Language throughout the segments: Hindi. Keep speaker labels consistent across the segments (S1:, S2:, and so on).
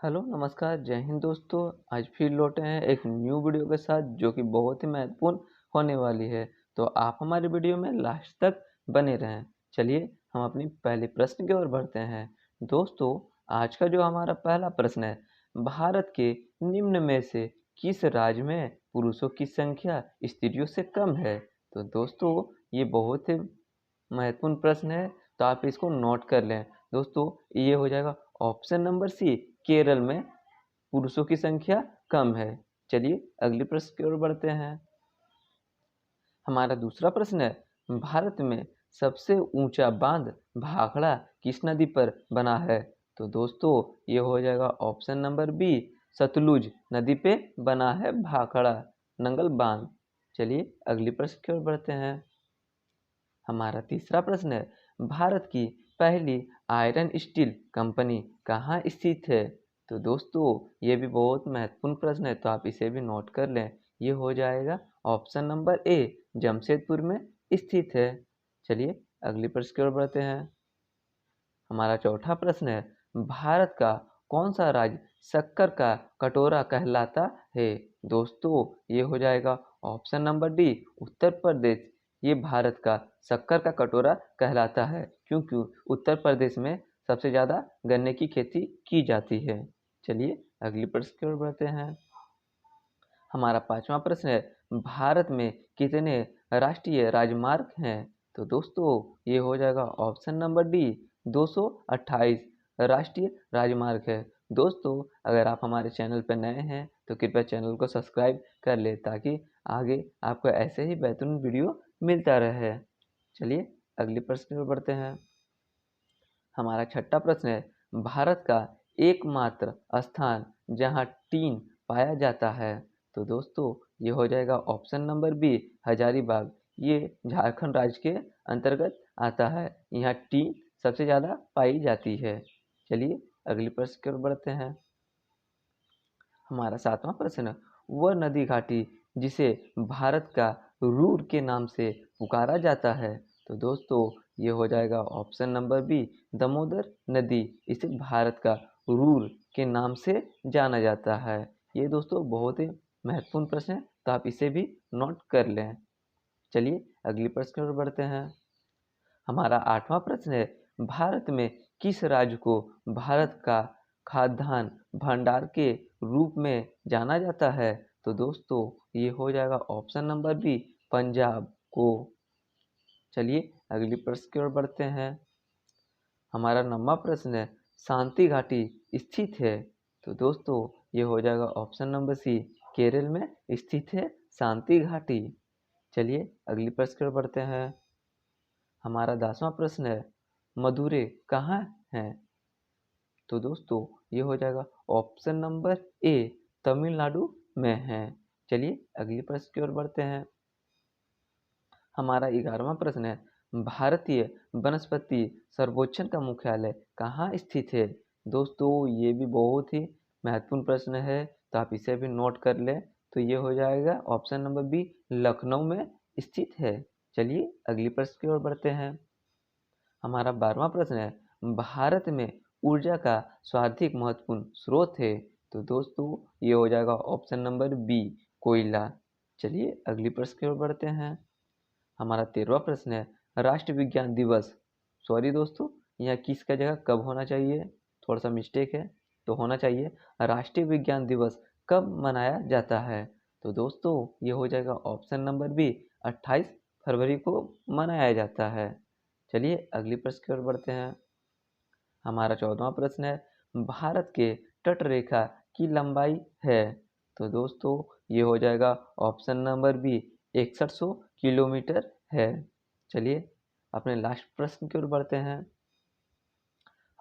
S1: हेलो नमस्कार जय हिंद दोस्तों। आज फिर लौटे हैं एक न्यू वीडियो के साथ जो कि बहुत ही महत्वपूर्ण होने वाली है। तो आप हमारे वीडियो में लास्ट तक बने रहें। चलिए हम अपनी पहले प्रश्न की ओर बढ़ते हैं। दोस्तों, आज का जो हमारा पहला प्रश्न है, भारत के निम्न में से किस राज्य में पुरुषों की संख्या स्त्रियों से कम है? तो दोस्तों, ये बहुत ही महत्वपूर्ण प्रश्न है, तो आप इसको नोट कर लें। दोस्तों, ये हो जाएगा ऑप्शन नंबर सी, केरल में पुरुषों की संख्या कम है। चलिए अगले प्रश्न की ओर बढ़ते हैं। हमारा दूसरा प्रश्न है, भारत में सबसे ऊंचा बांध भाखड़ा किस नदी पर बना है? तो दोस्तों, ये हो जाएगा ऑप्शन नंबर बी, सतलुज नदी पे बना है भाखड़ा नंगल बांध। चलिए अगले प्रश्न की ओर बढ़ते हैं। हमारा तीसरा प्रश्न है, भारत की पहली आयरन स्टील कंपनी कहाँ स्थित है? तो दोस्तों, ये भी बहुत महत्वपूर्ण प्रश्न है, तो आप इसे भी नोट कर लें। ये हो जाएगा ऑप्शन नंबर ए, जमशेदपुर में स्थित है। चलिए अगले प्रश्न की ओर बढ़ते हैं। हमारा चौथा प्रश्न है, भारत का कौन सा राज्य शक्कर का कटोरा कहलाता है? दोस्तों, ये हो जाएगा option number D, Uttar Pradesh. ये भारत का शक्कर का कटोरा कहलाता है क्योंकि उत्तर प्रदेश में सबसे ज़्यादा गन्ने की खेती की जाती है। चलिए अगली प्रश्न की ओर बढ़ते हैं। हमारा पांचवा प्रश्न है, भारत में कितने राष्ट्रीय राजमार्ग हैं? तो दोस्तों, ये हो जाएगा ऑप्शन नंबर डी, 228 राष्ट्रीय राजमार्ग है। दोस्तों, अगर आप हमारे चैनल पर नए हैं तो कृपया चैनल को सब्सक्राइब कर ले ताकि आगे आपको ऐसे ही बेहतरीन वीडियो मिलता रहे। चलिए अगले प्रश्न पर बढ़ते हैं। हमारा छठा प्रश्न है, भारत का एकमात्र स्थान जहां टीन पाया जाता है? तो दोस्तों, ये हो जाएगा ऑप्शन नंबर बी, हजारीबाग। ये झारखंड राज्य के अंतर्गत आता है। यहाँ टीन सबसे ज़्यादा पाई जाती है। चलिए अगले प्रश्न की ओर बढ़ते हैं। हमारा सातवां प्रश्न, वह नदी घाटी जिसे भारत का रूर के नाम से पुकारा जाता है? तो दोस्तों, ये हो जाएगा ऑप्शन नंबर बी, दामोदर नदी। इसे भारत का रूर के नाम से जाना जाता है। ये दोस्तों बहुत ही महत्वपूर्ण प्रश्न है, तो आप इसे भी नोट कर लें। चलिए अगली प्रश्न की ओर बढ़ते हैं। हमारा आठवां प्रश्न है, भारत में किस राज्य को भारत का खाद्यान्न भंडार के रूप में जाना जाता है? तो दोस्तों, ये हो जाएगा ऑप्शन नंबर बी, पंजाब को। चलिए अगली प्रश्न की ओर बढ़ते हैं। हमारा 9वां प्रश्न है, शांति घाटी स्थित है? तो दोस्तों, ये हो जाएगा ऑप्शन नंबर सी, केरल में स्थित है शांति घाटी। चलिए अगली प्रश्न की ओर बढ़ते हैं। हमारा 10वां प्रश्न है, मदुरै कहाँ है? तो दोस्तों, ये हो जाएगा ऑप्शन नंबर ए, तमिलनाडु में है। चलिए अगले प्रश्न की ओर बढ़ते हैं। हमारा 11वां प्रश्न है, भारतीय वनस्पति सर्वेक्षण का मुख्यालय कहाँ स्थित है? दोस्तों, ये भी बहुत ही महत्वपूर्ण प्रश्न है, तो आप इसे भी नोट कर लें। तो ये हो जाएगा ऑप्शन नंबर बी, लखनऊ में स्थित है। चलिए अगली प्रश्न की ओर बढ़ते हैं। हमारा 12वां प्रश्न है, भारत में ऊर्जा का सर्वाधिक महत्वपूर्ण स्रोत है? तो दोस्तों, ये हो जाएगा ऑप्शन नंबर बी, कोयला। चलिए अगली प्रश्न की ओर बढ़ते हैं। हमारा 13वां प्रश्न है, राष्ट्रीय विज्ञान दिवस, सॉरी दोस्तों, यहाँ किसका जगह कब होना चाहिए, थोड़ा सा मिस्टेक है, तो होना चाहिए राष्ट्रीय विज्ञान दिवस कब मनाया जाता है? तो दोस्तों, ये हो जाएगा ऑप्शन नंबर बी, 28 फरवरी को मनाया जाता है। चलिए अगली प्रश्न की ओर बढ़ते हैं। हमारा 14वां प्रश्न है, भारत के तट रेखा की लंबाई है? तो दोस्तों, ये हो जाएगा ऑप्शन नंबर बी, 6100 किलोमीटर है। चलिए अपने लास्ट प्रश्न की ओर बढ़ते हैं।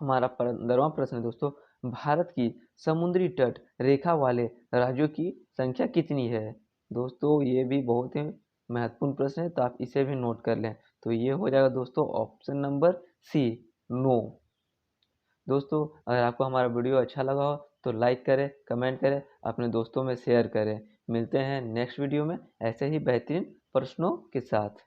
S1: हमारा 15वां प्रश्न है दोस्तों, भारत की समुद्री तट रेखा वाले राज्यों की संख्या कितनी है? दोस्तों, ये भी बहुत ही महत्वपूर्ण प्रश्न है, तो आप इसे भी नोट कर लें। तो ये हो जाएगा दोस्तों ऑप्शन नंबर सी, 9। दोस्तों, अगर आपको हमारा वीडियो अच्छा लगा हो तो लाइक करें, कमेंट करें, अपने दोस्तों में शेयर करें। मिलते हैं नेक्स्ट वीडियो में ऐसे ही बेहतरीन प्रश्नों के साथ।